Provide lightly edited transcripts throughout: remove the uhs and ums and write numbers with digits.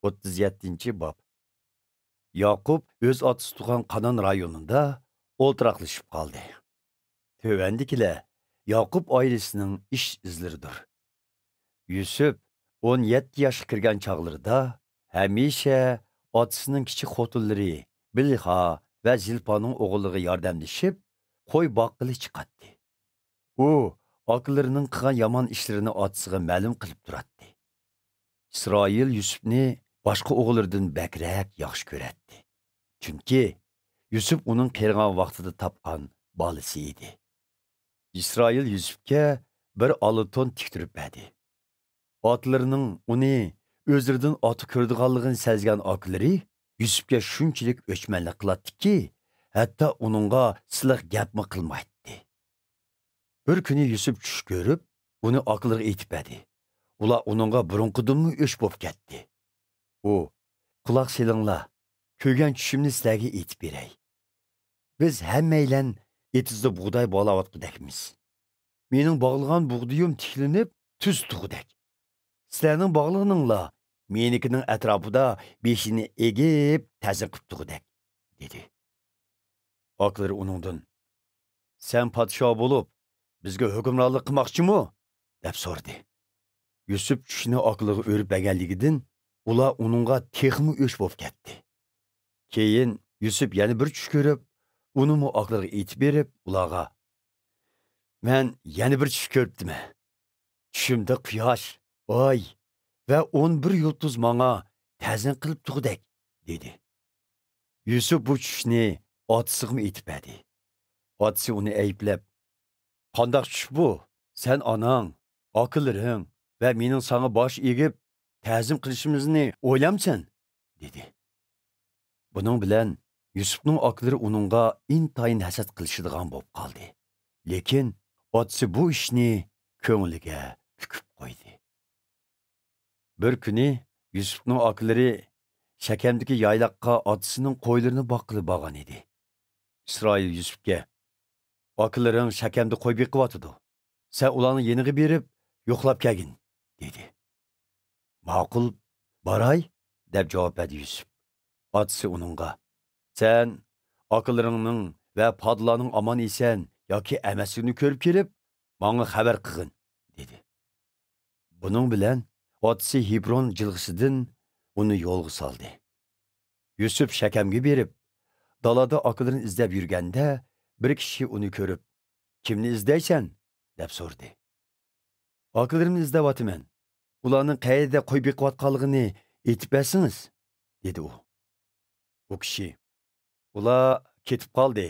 37 bob. Yaqub o'z otasi tug'an Qanon rayonida o'ltiraqlashib qoldi. Tövendikilar Yaqub oilasining ish izlaridir. Yusuf 17 yoshga kirgan chog'larida hamisha otasining kichik xotinlari Bilha va Zilpaning o'g'illariga yordamlashib, qo'y boqqili chiqatdi. U oqilarining qilgan yomon ishlarini otasiga ma'lum qilib turadi. İsroil Yusufni boshqa o'g'illaridan bakrak yaxshi ko'radi. Chunki Yusuf uning qirg'an vaqtida topgan bolasi edi. İsroil Yusufga bir oltin tiktirib berdi. Otlarining uni o'zlaridan oti ko'rdiganligini sezgan oqilari Yusufga shunchalik o'chmanlik qiladiki, hatto uningga siliq gapmi qilmaydi. Bir kuni Yusuf tush ko'rib, uni oqilariga aytib berdi. Ular uningga burunqidinmi o'ch bo'lib ketdi. U, quloq selinglar, ko'rgan tushimni sizlarga aytib beray. Biz hammaylan etizda bug'doy bo'layotgandekmiz. Mening bog'lagan bug'duyim tiklinib, tuz tug'dak. Sizlarning bog'lig'ininglar menikining atrofida beshini egib, ta'zim qilib tug'dak, dedi. Oqilari uningdan, sen podsho bo'lib, bizga hukmronlik qilmoqchimi? deb so'radi. Yusuf tushini oqiliga o'rib berganligidan ular uningga texmi o'ch bo'lib ketdi. Keyin Yusuf yana bir tush ko'rib, uni oqiliga aytib berib, ularga: "Men yana bir tush ko'rdim. Tushimda quyosh, oy va 11 yulduz menga ta'zim qilib tug'dak", dedi. Yusuf bu tushni otasiga aytib berdi. Otasi uni ayblab: "Qanday tush bu? Sen onang, oqilaring va mening sana bosh egib ta'zim qilishimizni o'ylamsan", dedi. Buning bilan Yusufning oqilari uningga intayin hasad qilishadigan bo'lib qoldi. Lekin otasi bu ishni ko'ngliga tukib qo'ydi. Bir kuni Yusufning oqilari Shakemdagi yayloqqa otasining qo'ylarini boqib borgan edi. İsroil Yusufga: "Oqilaring Shakemda qo'y beqiyotidi. Sen ularni yeniga berib, yo'qlab kelgin", dedi. "Ma'qul, boray", deb javob berdi Yusuf. Otasi uningga: "Sen oqilaringning va podlarning omon esan yoki emasligini ko'rib kelib, menga xabar qilgin", dedi. Buning bilan otasi Hebron jilg'isidan uni yo'lga soldi. Yusuf Shakemga berib, dalada oqilarini izlab yurganda, bir kishi uni ko'rib, "Kimni izlaysan?" deb so'radi. "Oqilarimni izlayapman. Ularning qayerda qo'y beqiyotganligini aytib bersangiz", dedi u. U kishi: "Ular ketib qoldi.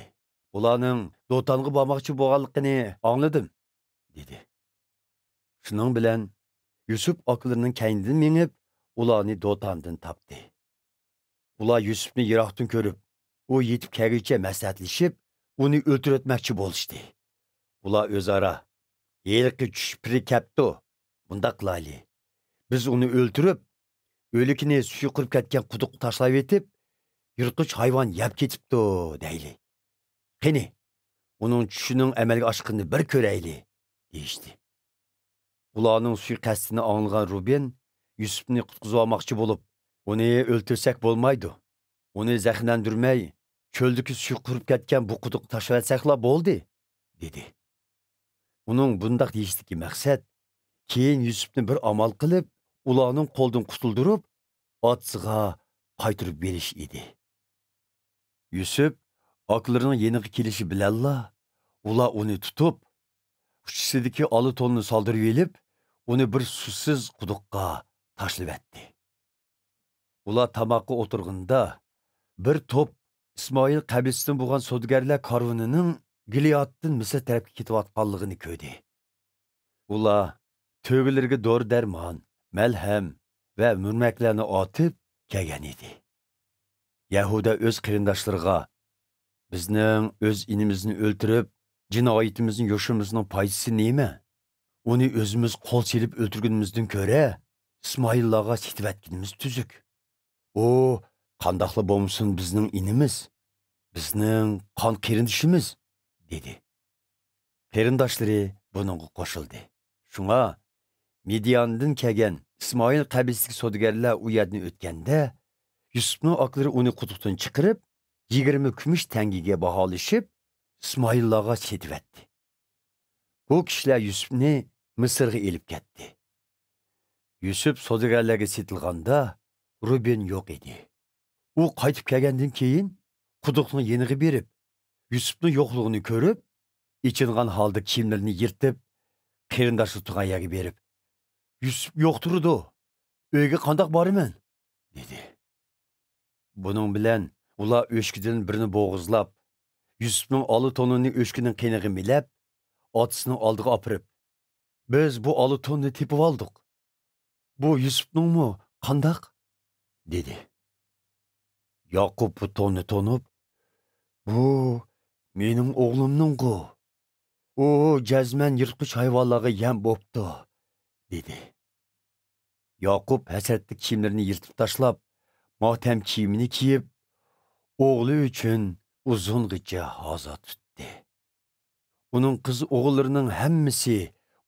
Ularning Do'tonga bormoqchi bo'lganligini angladim", dedi. Shuning bilan Yusuf oqilarining kaynidan menib, ularni Do'tondan topdi. Ular Yusufni yiroqdan ko'rib, u yetib kelguncha maslahatlashib, uni o'ltirmoqchi bo'lishdi. Ular o'zaro: "Yelqi tushpiri kapti. Bunda qilayli. Biz uni o'ltirib, o'likni suvi qurib ketgan quduqqa tashlab etib, yirtqich hayvon yeb ketibdi deyli. Qani, uning tushining amalga oshganini bir ko'rayli", deyishdi. Ularning suiqasdini anglagan Ruben Yusufni qutqizib olmoqchi bo'lib, "Uni o'ltirsak bo'lmaydi. Uni zaxmlantirmay, cho'ldagi suv qurib ketgan bu quduqqa tashlab etsaklar bo'ldi", dedi. Uning bundoq deyishdagi maqsad keyin Yusufni bir amal qilib, ularning qo'ldan qutuldirib, otasiga qaytarib berish edi. Yusuf oqilarining yeniga kelishi bilanla ular uni tutib, uchisidagi olitonni soldirib elib, uni bir suvsiz quduqqa tashlab etdi. Ular tamoqqa o'tirganda bir to'p İsmoil qabilasidan bo'lgan savdogarlar karvonining Gileaddan Misr tarafga ketayotganligini ko'rdi. Ular to'g'ilariga dori-darmon, malham va murmaklarni otib kelgan edi. Yahuda o'z qarindoshlariga: "Bizning o'z inimizni o'ltirib, jinoyatimizni yoshimizning foydasi nima? Uni o'zimiz qo'l silib o'ltirganimizdan ko'ra, İsmoillarga setib tuzuk. O, qandoqli bo'lmasin bizning inimiz, bizning qon qarindishimiz", dedi. Qarindoshlari buningga qo'shildi. Shunga Midiyandan kelgan İsmoil qabilasiga savdogarlar u yerdan o'tganda, Yusufning oqlari uni quduqdan chiqarib, 20 kumush tangiga baholashib, İsmoillarga setivetdi. Bu kishilar Yusufni Misrga elib ketdi. Yusuf savdogarlarga setilganda Ruben yo'q edi. U qaytib kelgandan keyin quduqning yeniga berib, Yusufning yo'qligini ko'rib, ichingan holda kiyimlarini yirtib, qarindoshi turgan yerga berib, Yusuf yo'q turdi. Uyga qandoq boraman? dedi. Buning bilan ular o'shkidan birini bo'g'izlab, Yusufning oli tonini o'shkining qiyniga milab, otasining oldiga opirib, biz bu oli tonni tepib oldik. Bu Yusufningmi? Qandoq? dedi. Yaqub bu tonni tonib, bu mening o'g'limning-ku. U jazman yirtqich hayvonlarga yem bo'pti, dedi. Yaqub hasratli kiyimlarini yirtib tashlab, motam kiyimini kiyib, o'g'li uchun uzungacha hazo tutdi. Uning qiz o'g'illarining hammasi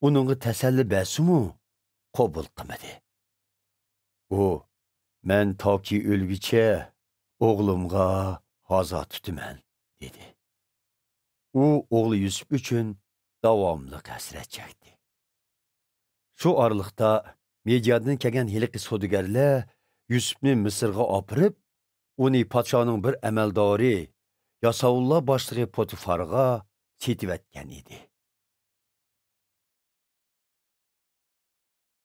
uningga tasalli bersimu, qabul qilmadi. U, men toki o'lgicha o'g'limga hazo tutaman, dedi. U o'g'li Yusuf uchun davomli hasrat chekdi. Shu oraliqda Midiyandan kelgan hiliqi savdogarlar Yusufni Misrga opirib, uni podshoning bir amaldori, Yasovullar boshlig'i Potifarga setivetgan edi.